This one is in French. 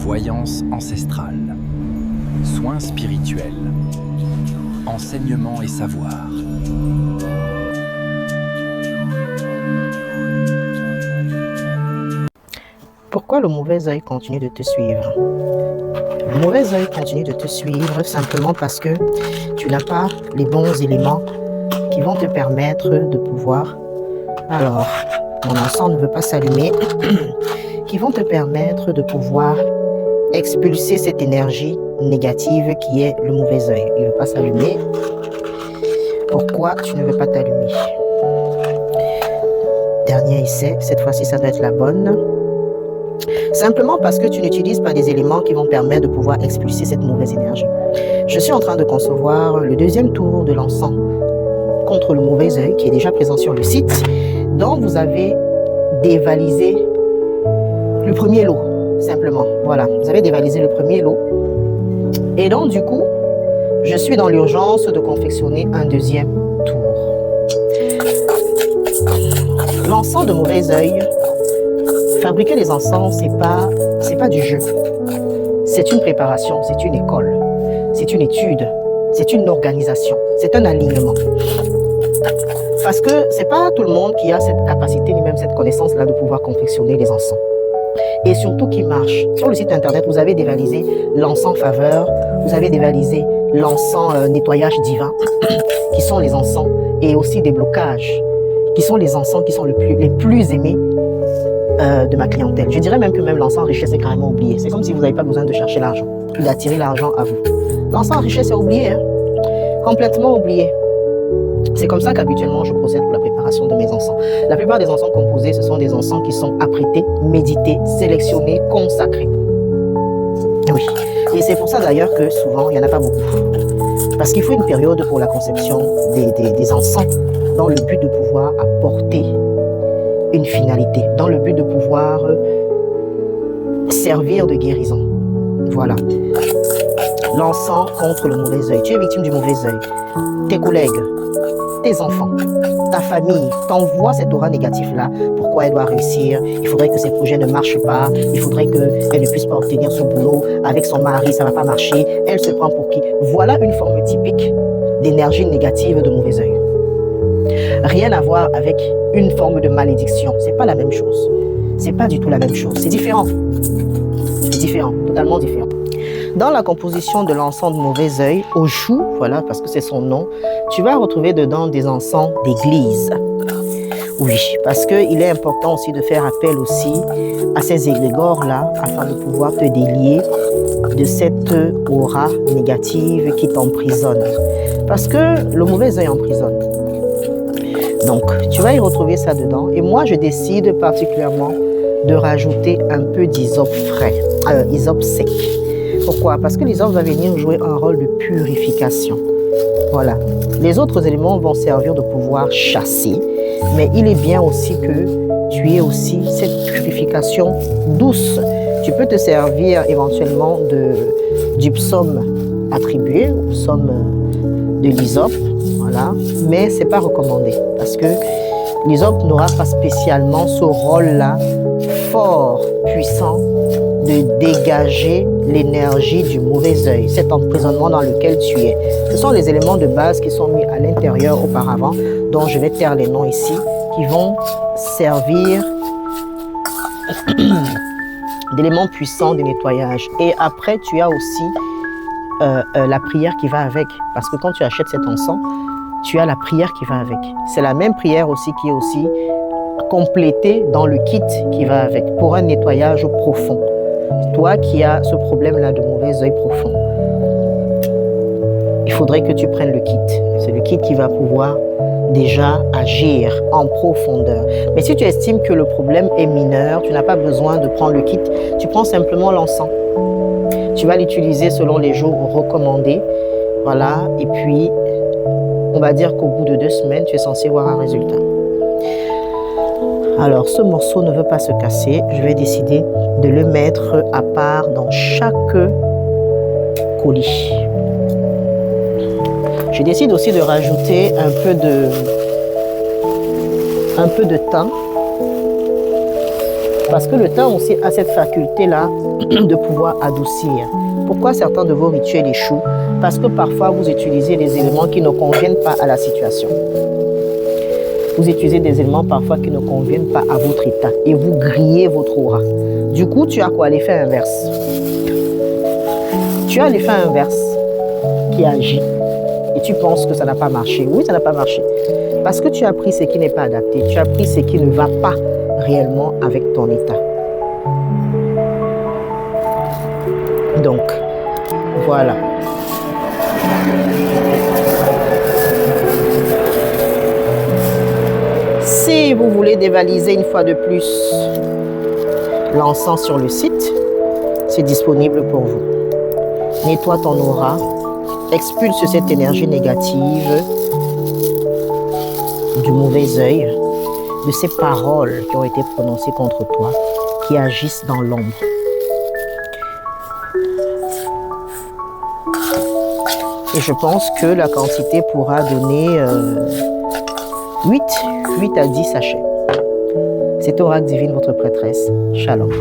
Voyance ancestrale, soins spirituels, enseignement et savoir. Pourquoi le mauvais œil continue de te suivre? Le mauvais œil continue de te suivre simplement parce que tu n'as pas les bons éléments qui vont te permettre de pouvoir... Alors, mon encens ne veut pas s'allumer. Qui vont te permettre de pouvoir expulser cette énergie négative qui est le mauvais œil. Il ne veut pas s'allumer. Pourquoi tu ne veux pas t'allumer? Dernier essai, cette fois-ci ça doit être la bonne. Simplement parce que tu n'utilises pas des éléments qui vont permettre de pouvoir expulser cette mauvaise énergie. Je suis en train de concevoir le deuxième tour de l'encens contre le mauvais œil qui est déjà présent sur le site, dont vous avez dévalisé le premier lot, simplement. Voilà, vous avez dévalisé le premier lot. Et donc, du coup, je suis dans l'urgence de confectionner un deuxième tour. L'encens de mauvais œil, fabriquer les encens, c'est pas du jeu. C'est une préparation, c'est une école, c'est une étude, c'est une organisation, c'est un alignement. Parce que c'est pas tout le monde qui a cette capacité, ni même cette connaissance-là de pouvoir confectionner les encens. Et surtout qui marche. Sur le site internet, vous avez dévalisé l'encens faveur, vous avez dévalisé l'encens nettoyage divin, qui sont les encens, et aussi des blocages, qui sont les encens qui sont les plus aimés de ma clientèle. Je dirais même que même l'encens richesse est carrément oublié. C'est comme si vous n'avez pas besoin de chercher l'argent, d'attirer l'argent à vous. L'encens richesse est oublié, hein? Complètement oublié. C'est comme ça qu'habituellement je procède pour la préparation de mes encens. La plupart des encens composés, ce sont des encens qui sont apprêtés, médités, sélectionnés, consacrés. Oui. Et c'est pour ça d'ailleurs que souvent, il n'y en a pas beaucoup. Parce qu'il faut une période pour la conception des encens dans le but de pouvoir apporter une finalité, dans le but de pouvoir servir de guérison. Voilà. L'encens contre le mauvais œil. Tu es victime du mauvais œil. Tes collègues, tes enfants, ta famille t'envoie cette aura négative-là. Pourquoi elle doit réussir? Il faudrait que ses projets ne marchent pas. Il faudrait qu'elle ne puisse pas obtenir son boulot. Avec son mari, ça ne va pas marcher. Elle se prend pour qui? Voilà une forme typique d'énergie négative de mauvais œil. Rien à voir avec une forme de malédiction. C'est pas la même chose. C'est pas du tout la même chose. C'est différent. C'est différent, totalement différent. Dans la composition de l'encens de mauvais œil, au chou, voilà, parce que c'est son nom, tu vas retrouver dedans des encens d'église. Oui, parce qu'il est important aussi de faire appel aussi à ces égrégores-là afin de pouvoir te délier de cette aura négative qui t'emprisonne. Parce que le mauvais œil emprisonne. Donc, tu vas y retrouver ça dedans. Et moi, je décide particulièrement de rajouter un peu d'hysope frais, hysope sec. Pourquoi? Parce que l'hysope va venir jouer un rôle de purification. Voilà. Les autres éléments vont servir de pouvoir chasser. Mais il est bien aussi que tu aies aussi cette purification douce. Tu peux te servir éventuellement du psaume attribué, au psaume de l'hysope. Voilà. Mais ce n'est pas recommandé. Parce que l'hysope n'aura pas spécialement ce rôle-là fort, puissant, de dégager l'énergie du mauvais œil, cet emprisonnement dans lequel tu es. Ce sont les éléments de base qui sont mis à l'intérieur auparavant, dont je vais taire les noms ici, qui vont servir d'éléments puissants de nettoyage. Et après, tu as aussi la prière qui va avec, parce que quand tu achètes cet encens, tu as la prière qui va avec. C'est la même prière aussi qui est aussi complétée dans le kit qui va avec, pour un nettoyage profond. Toi qui as ce problème-là de mauvais œil profond, il faudrait que tu prennes le kit. C'est le kit qui va pouvoir déjà agir en profondeur. Mais si tu estimes que le problème est mineur, tu n'as pas besoin de prendre le kit, tu prends simplement l'encens. Tu vas l'utiliser selon les jours recommandés. Voilà, et puis on va dire qu'au bout de 2 semaines, tu es censé voir un résultat. Alors, ce morceau ne veut pas se casser. Je vais décider de le mettre à part dans chaque colis. Je décide aussi de rajouter un peu de thym Parce que le thym aussi a cette faculté-là de pouvoir adoucir. Pourquoi certains de vos rituels échouent? Parce que parfois vous utilisez des éléments qui ne conviennent pas à la situation. Vous utilisez des éléments parfois qui ne conviennent pas à votre état et vous grillez votre aura. Du coup, tu as quoi? L'effet inverse. Tu as l'effet inverse qui agit et tu penses que ça n'a pas marché. Oui, ça n'a pas marché. Parce que tu as pris ce qui n'est pas adapté. Tu as pris ce qui ne va pas réellement avec ton état. Donc, voilà. Si vous voulez dévaliser une fois de plus l'encens sur le site, c'est disponible pour vous. Nettoie ton aura, expulse cette énergie négative du mauvais œil, de ces paroles qui ont été prononcées contre toi, qui agissent dans l'ombre. Et je pense que la quantité pourra donner 8 à 10 sachets. C'est Oracle Divine, votre prêtresse. Shalom.